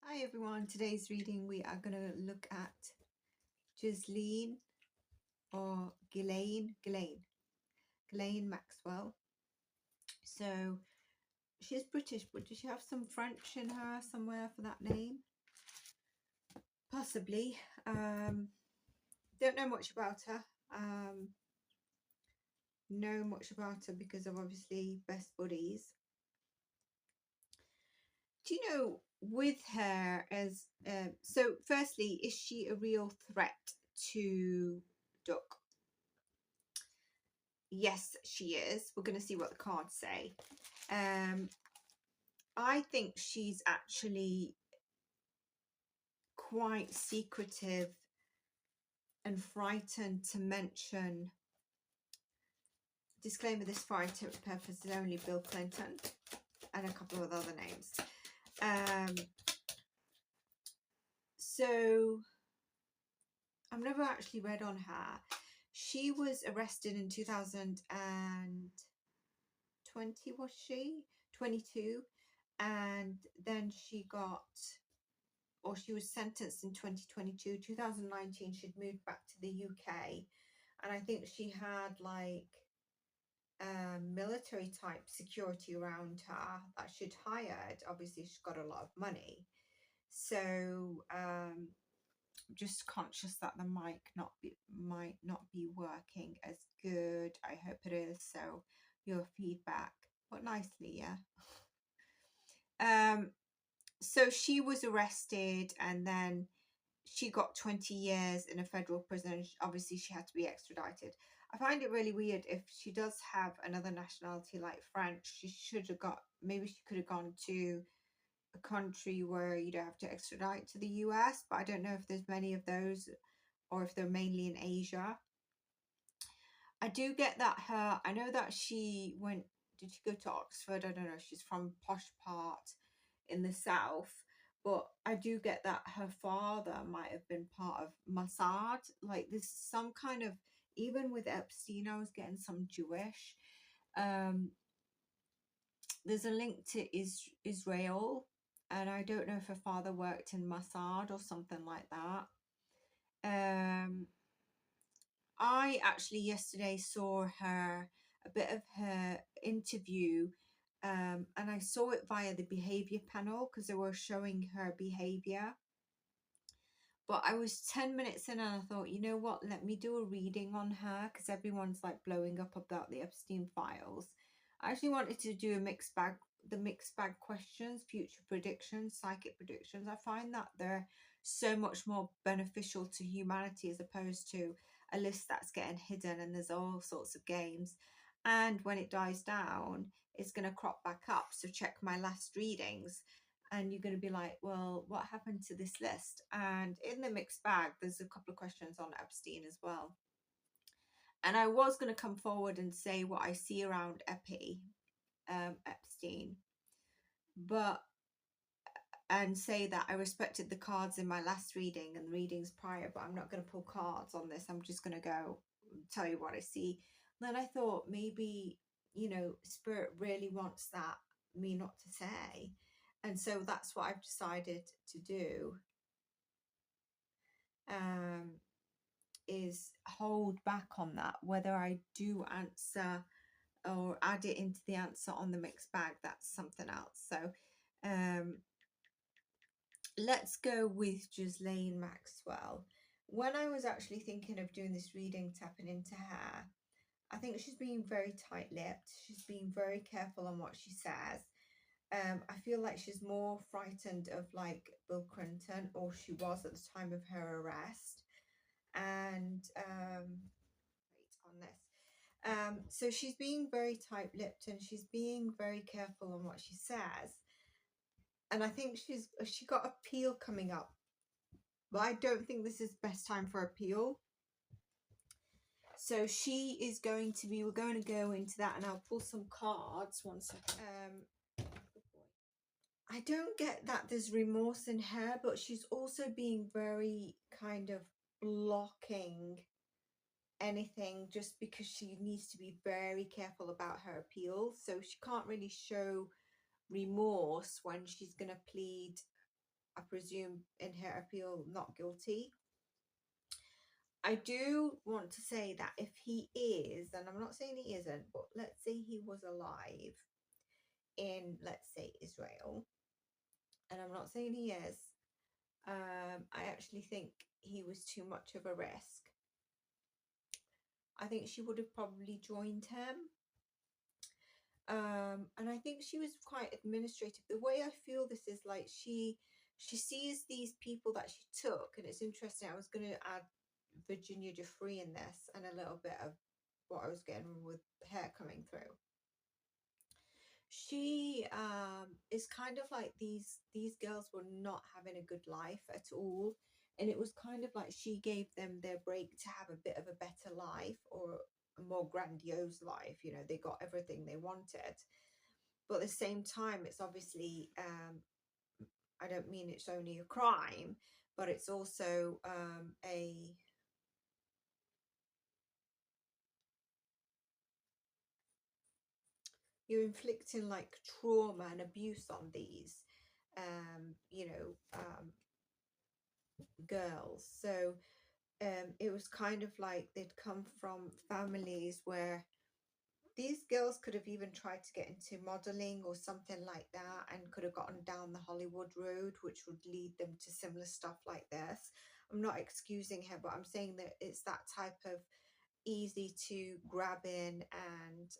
Hi everyone, today's reading we are going to look at Ghislaine or Ghislaine Maxwell. So she's British, but does she have some French in her somewhere for that name? Possibly. Don't know much about her. Know much about her because of obviously best buddies. Do you know with her as so firstly, is she a real threat to Duck? Yes, she is. We're going to see what the cards say. I think she's actually quite secretive and frightened to mention. Disclaimer, this for scientific purposes only, Bill Clinton and a couple of other names. So I've never actually read on her. She was arrested in 2020, was she? 22. And then she was sentenced in 2022. 2019, she'd moved back to the UK. And I think she had like military type security around her that she'd hired. Obviously, she's got a lot of money. So just conscious that the mic might not be working as good. I hope it is. So your feedback, but nicely, yeah. So she was arrested and then she got 20 years in a federal prison. Obviously, she had to be extradited. I find it really weird. If she does have another nationality like French, she should have maybe she could have gone to a country where you don't have to extradite to the US, but I don't know if there's many of those or if they're mainly in Asia. I do get that I know that did she go to Oxford? I don't know. She's from posh part in the south, but I do get that her father might have been part of Mossad. Like there's some kind of, even with Epstein, I was getting some Jewish. There's a link to Israel, and I don't know if her father worked in Mossad or something like that. I actually yesterday saw a bit of her interview, and I saw it via the behavior panel because they were showing her behavior. But I was 10 minutes in and I thought, you know what, let me do a reading on her because everyone's like blowing up about the Epstein files. I actually wanted to do the mixed bag questions, future predictions, psychic predictions. I find that they're so much more beneficial to humanity as opposed to a list that's getting hidden and there's all sorts of games. And when it dies down, it's going to crop back up. So check my last readings and you're going to be like, well, what happened to this list? And in the mixed bag, there's a couple of questions on Epstein as well. And I was going to come forward and say what I see around Epstein, and say that I respected the cards in my last reading and the readings prior, but I'm not going to pull cards on this. I'm just going to go tell you what I see. Then I thought maybe, Spirit really wants me not to say. And so that's what I've decided to do, is hold back on that. Whether I do answer or add it into the answer on the mixed bag, that's something else. So let's go with Ghislaine Maxwell. When I was actually thinking of doing this reading, tapping into her, I think she's being very tight-lipped. She's being very careful on what she says. I feel like she's more frightened of like Bill Clinton, or she was at the time of her arrest. And wait on this. So she's being very tight-lipped and she's being very careful on what she says. And I think she got appeal coming up, but I don't think this is the best time for appeal. So she is going to be, we're going to go into that, and I'll pull some cards. One second. I don't get that there's remorse in her, but she's also being very kind of blocking anything just because she needs to be very careful about her appeal. So she can't really show remorse when she's going to plead I presume in her appeal, not guilty. I do want to say that if he is, and I'm not saying he isn't, but let's say he was alive in, let's say, Israel, and I'm not saying he is, I actually think he was too much of a risk. I think she would have probably joined him. And I think she was quite administrative. The way I feel this is like she sees these people that she took, and it's interesting. I was going to add Virginia Jeffrey in this, and a little bit of what I was getting with her coming through. She is kind of like these girls were not having a good life at all, and it was kind of like she gave them their break to have a bit of a better life, or a more grandiose life. You know, they got everything they wanted, but at the same time, it's obviously I don't mean it's only a crime, but it's also you're inflicting like trauma and abuse on these girls. So it was kind of like they'd come from families where these girls could have even tried to get into modeling or something like that, and could have gotten down the Hollywood road, which would lead them to similar stuff like this. I'm not excusing her, but I'm saying that it's that type of easy to grab in and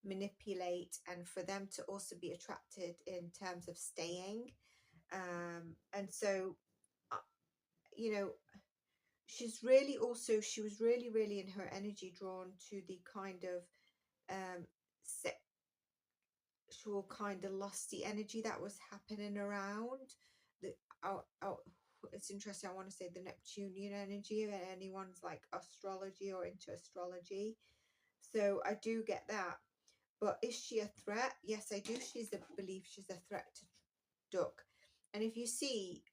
manipulate, and for them to also be attracted in terms of staying. And so, uh, you know, she was really, really in her energy drawn to the kind of sexual kind of lusty energy that was happening around the it's interesting. I want to say the Neptunian energy, if anyone's like astrology or into astrology. So I do get that. But is she a threat? Yes, I do. Believe she's a threat to duck. And if you see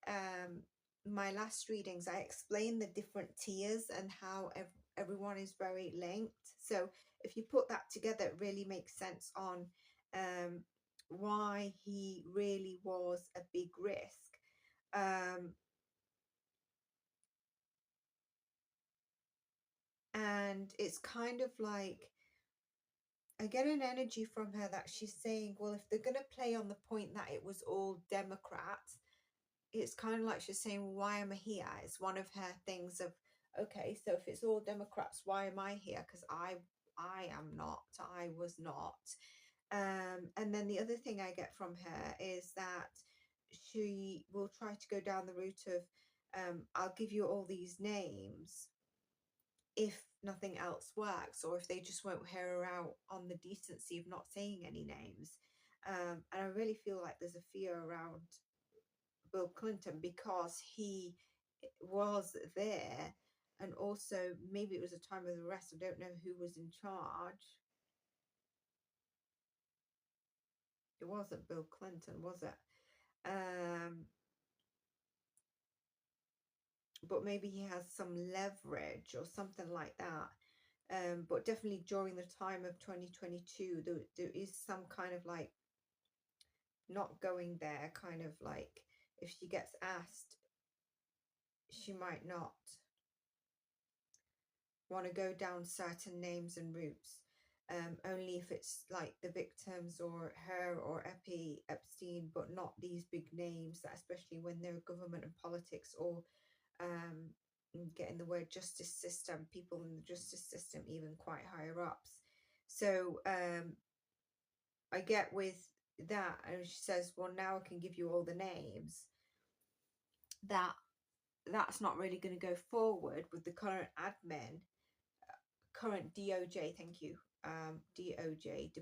my last readings, I explain the different tiers and how everyone is very linked. So if you put that together, it really makes sense on why he really was a big risk. And it's kind of like, I get an energy from her that she's saying, well, if they're going to play on the point that it was all Democrats, it's kind of like she's saying, well, why am I here? It's one of her things of, okay, so if it's all Democrats, why am I here? Because I am not. I was not. And then the other thing I get from her is that she will try to go down the route of, I'll give you all these names if nothing else works, or if they just won't hear her out on the decency of not saying any names. And I really feel like there's a fear around Bill Clinton because he was there, and also maybe it was a time of arrest. I don't know who was in charge. It wasn't Bill Clinton, was it? But maybe he has some leverage or something like that. But definitely during the time of 2022, there is some kind of like not going there, kind of like if she gets asked, she might not want to go down certain names and routes. Only if it's like the victims or her or Epstein, but not these big names, that especially when they're government and politics, or getting the word justice system, people in the justice system, even quite higher ups. So I get with that, and she says, well, now I can give you all the names. That's not really going to go forward with the current admin, current DOJ, thank you, DOJ,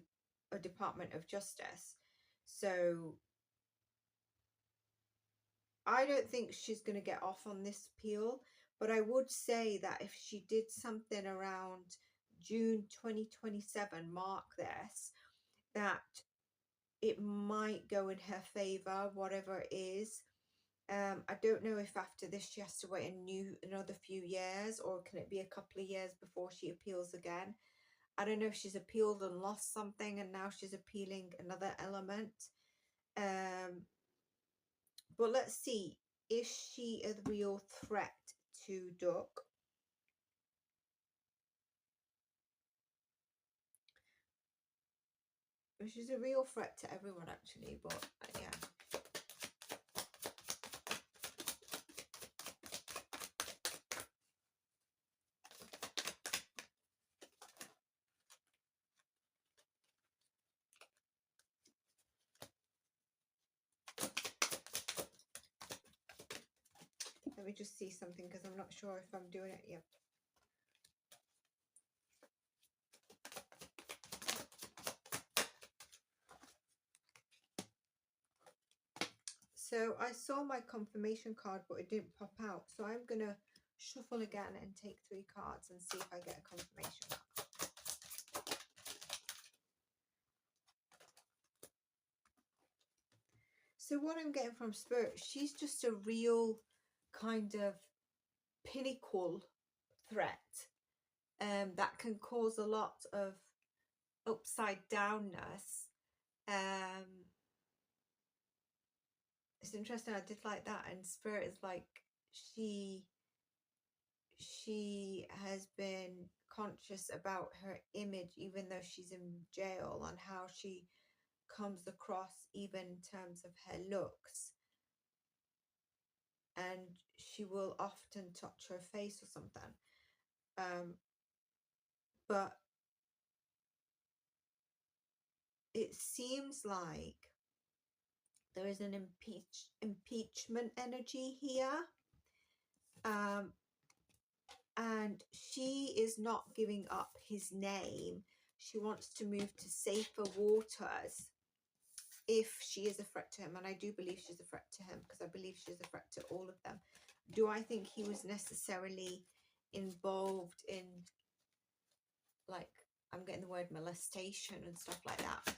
Department of Justice. So I don't think she's going to get off on this appeal, but I would say that if she did something around June 2027, mark this, that it might go in her favor, whatever it is. I don't know if after this she has to wait another few years, or can it be a couple of years before she appeals again? I don't know if she's appealed and lost something and now she's appealing another element. But let's see, is she a real threat to Duck? She's a real threat to everyone, actually, but yeah. Let me just see something, because I'm not sure if I'm doing it yet. So I saw my confirmation card, but it didn't pop out. So I'm going to shuffle again and take 3 cards and see if I get a confirmation card. So what I'm getting from Spirit, she's just a real kind of pinnacle threat that can cause a lot of upside downness. It's interesting, I did like that, and Spirit is like, she has been conscious about her image even though she's in jail, and how she comes across even in terms of her looks, and she will often touch her face or something, but it seems like there is an impeachment energy here, and she is not giving up his name. She wants to move to safer waters if she is a threat to him, and I do believe she's a threat to him, because I believe she's a threat to all of them. Do I think he was necessarily involved in, like, I'm getting the word molestation and stuff like that?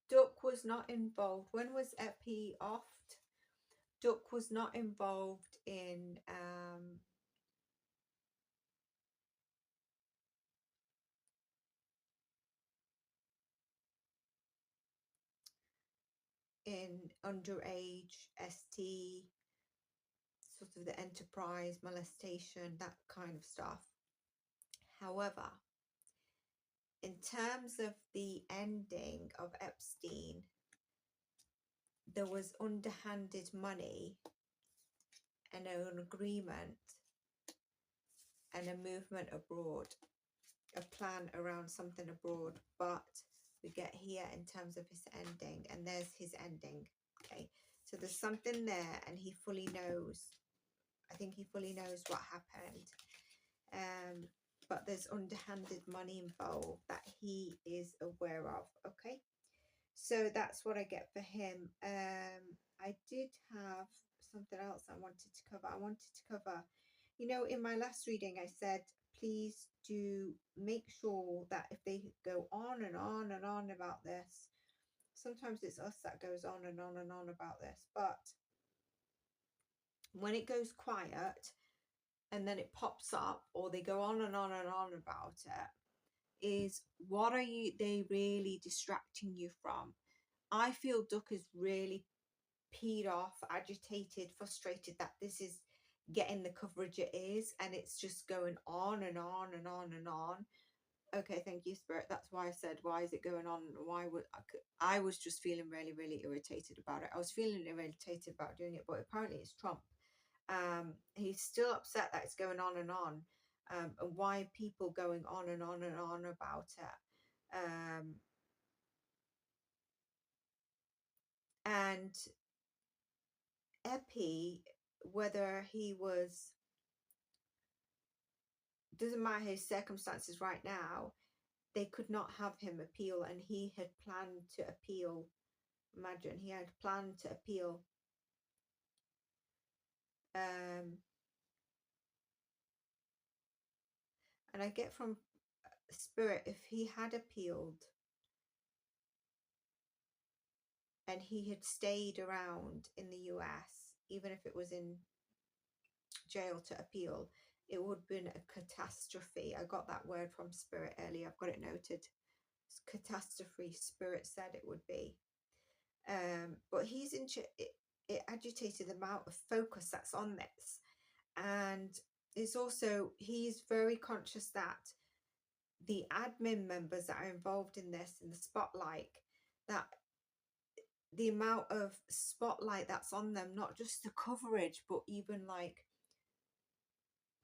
Duck was not involved. When was Epi off? Duck was not involved in underage ST, sort of the enterprise molestation, that kind of stuff. However, in terms of the ending of Epstein, there was underhanded money and an agreement and a movement abroad, a plan around something abroad. But we get here in terms of his ending, and there's his ending. Okay, so there's something there, and he fully knows. I think he fully knows what happened. But there's underhanded money involved that he is aware of. Okay, so that's what I get for him. I did have something else I wanted to cover. I wanted to cover, you know, in my last reading I said, please do make sure that if they go on and on and on about this, sometimes it's us that goes on and on and on about this, but when it goes quiet and then it pops up, or they go on and on and on about it, is what are they really distracting you from? I feel Duck is really peed off, agitated, frustrated that this is getting the coverage it is, and it's just going on and on and on and on. Okay, thank you, Spirit. That's why I said, why is it going on? Why would I was just feeling really, really irritated about it. I was feeling irritated about doing it, but apparently it's Trump. He's still upset that it's going on and on, and why people going on and on and on about it. And Epi, whether he was, doesn't matter his circumstances right now, they could not have him appeal, and he had planned to appeal. Imagine, he had planned to appeal. And I get from Spirit, if he had appealed and he had stayed around in the US, even if it was in jail to appeal, it would have been a catastrophe. I got that word from Spirit earlier. I've got it noted. Catastrophe, Spirit said it would be. But he's it agitated the amount of focus that's on this. And it's also, he's very conscious that the admin members that are involved in this, in the spotlight, that the amount of spotlight that's on them, not just the coverage, but even like,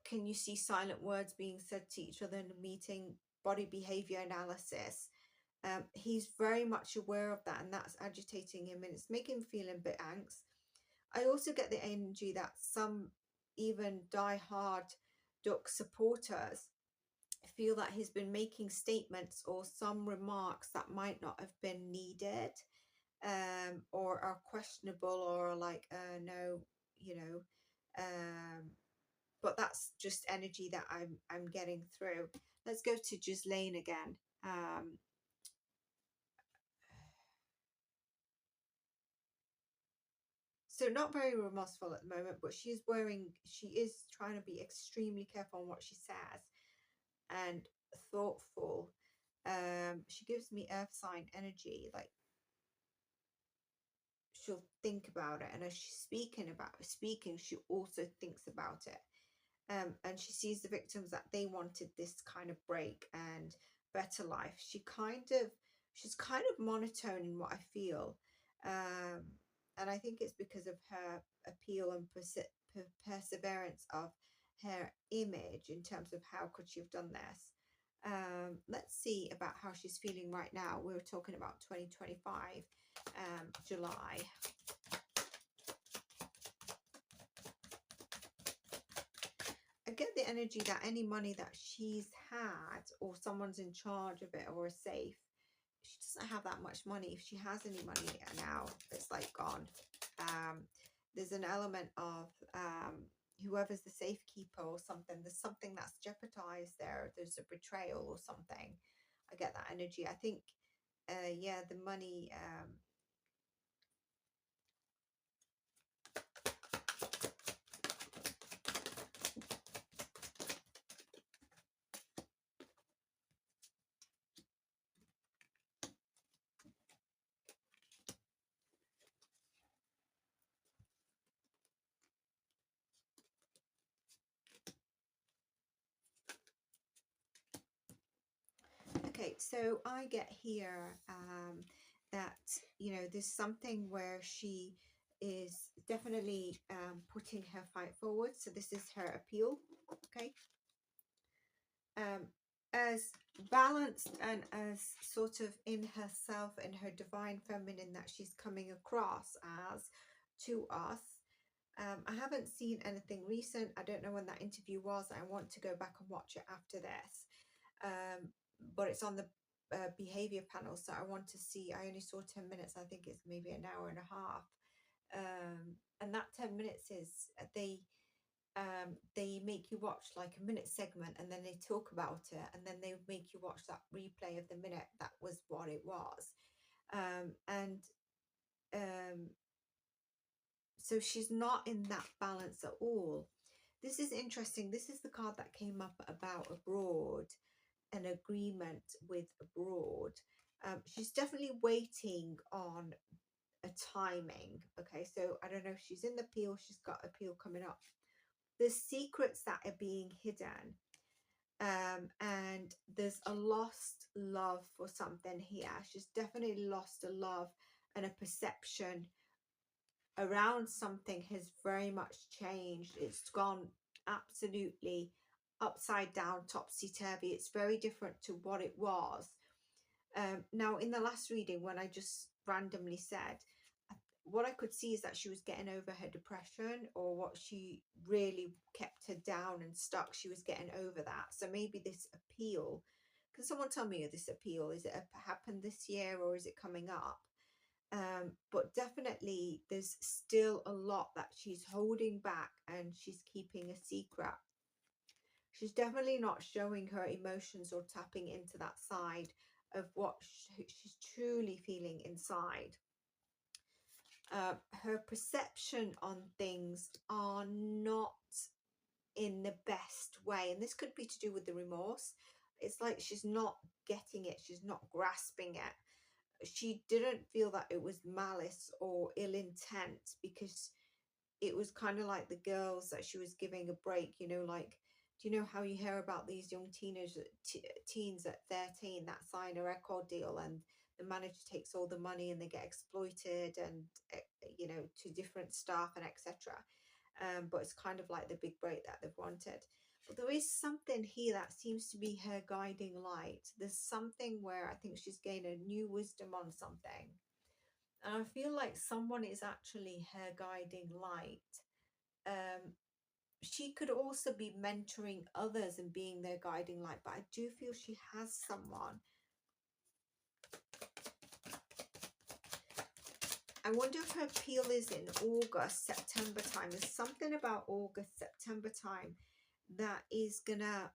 can you see silent words being said to each other in a meeting, body behavior analysis. He's very much aware of that, and that's agitating him, and it's making him feel a bit angst. I also get the energy that some even die-hard Duck supporters feel that he's been making statements or some remarks that might not have been needed, or are questionable, or like, no, you know, but that's just energy that I'm getting through. Let's go to Ghislaine again. So not very remorseful at the moment, but she is trying to be extremely careful on what she says and thoughtful. She gives me earth sign energy, like she'll think about it, and as she's speaking, she also thinks about it. And she sees the victims that they wanted this kind of break and better life. She's kind of monotone what I feel. And I think it's because of her appeal and perseverance of her image in terms of how could she have done this. Let's see about how she's feeling right now. We were talking about 2025, July. I get the energy that any money that she's had, or someone's in charge of it, or a safe, she doesn't have that much money. If she has any money now, it's like gone. There's an element of whoever's the safekeeper or something, there's something that's jeopardized there. There's a betrayal or something. I get that energy. I think, yeah, the money... Okay, so I get here that, you know, there's something where she is definitely putting her fight forward. So this is her appeal, okay? As balanced and as sort of in herself and her divine feminine that she's coming across as to us. I haven't seen anything recent. I don't know when that interview was. I want to go back and watch it after this. But it's on the behavior panel, so I want to see. I only saw 10 minutes. I think it's maybe an hour and a half. And that 10 minutes is they make you watch like a minute segment, and then they talk about it, and then they make you watch that replay of the minute that was what it was. So she's not in that balance at all. This is interesting. This is the card that came up about abroad, an agreement with abroad. She's definitely waiting on a timing. Okay, so I don't know if she's in the appeal. She's got appeal coming up. There's secrets that are being hidden. And there's a lost love for something here. She's definitely lost a love, and a perception around something has very much changed. It's gone absolutely upside down, topsy-turvy. It's very different to what it was. Now, in the last reading, when I just randomly said, what I could see is that she was getting over her depression, or what she really kept her down and stuck. She was getting over that. So maybe this appeal, can someone tell me this appeal, is it happened this year, or is it coming up? But definitely there's still a lot that she's holding back, and she's keeping a secret She's definitely not showing her emotions or tapping into that side of what she's truly feeling inside. Her perception on things are not in the best way, and this could be to do with the remorse. It's like she's not getting it, she's not grasping it. She didn't feel that it was malice or ill intent, because it was kind of like the girls that she was giving a break, you know, like, do you know how you hear about these young teenagers, teens at 13 that sign a record deal, and the manager takes all the money and they get exploited, and you know, to different staff and etc. But it's kind of like the big break that they've wanted. But there is something here that seems to be her guiding light. There's something where I think she's gained a new wisdom on something. And I feel like someone is actually her guiding light. She could also be mentoring others and being their guiding light, but I do feel she has someone. I wonder if her appeal is in August, September time. There's something about August, September time that is gonna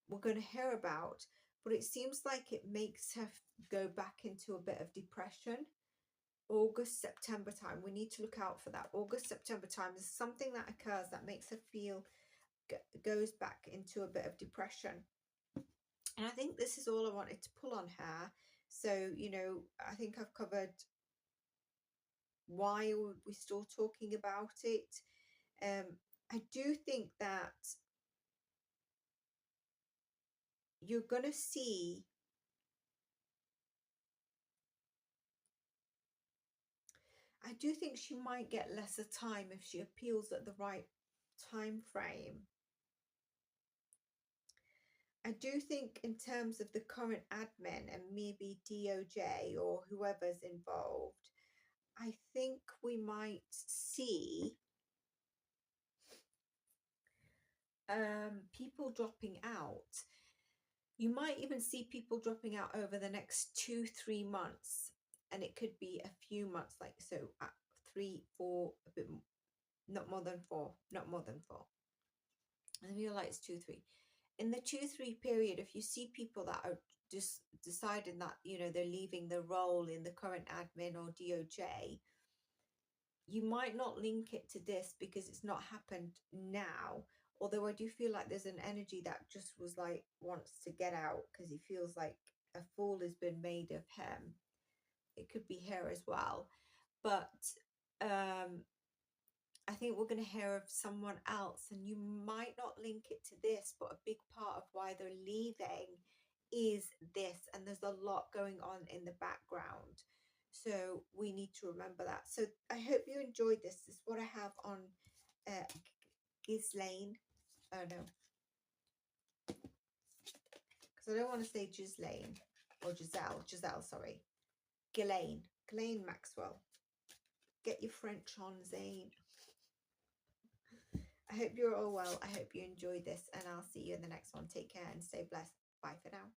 we're gonna hear about, but it seems like it makes her go back into a bit of depression. August, September time, we need to look out for that. August, September time, there's something that occurs that makes her feel, goes back into a bit of depression. And I think this is all I wanted to pull on her. So, you know, I think I've covered why we're still talking about it. I do think that you're going to see I do think she might get lesser time if she appeals at the right time frame. I do think in terms of the current admin and maybe DOJ or whoever's involved, I think we might see people dropping out. You might even see people dropping out over the next 2-3 months, and it could be a few months, like so 3, 4, a bit, not more than 4, not more than 4. I feel like it's 2-3. In the 2-3 period, if you see people that are just deciding that, you know, they're leaving the role in the current admin or DOJ, you might not link it to this because it's not happened now. Although I do feel like there's an energy that just was like, wants to get out because he feels like a fool has been made of him. It could be her as well. But I think we're going to hear of someone else, and you might not link it to this, but a big part of why they're leaving is this, and there's a lot going on in the background. So we need to remember that. So I hope you enjoyed this. This is what I have on Ghislaine. Oh no, because I don't want to say Ghislaine or Giselle, sorry. Ghislaine Maxwell. Get your French on, Zain. I hope you're all well. I hope you enjoyed this, and I'll see you in the next one. Take care and stay blessed. Bye for now.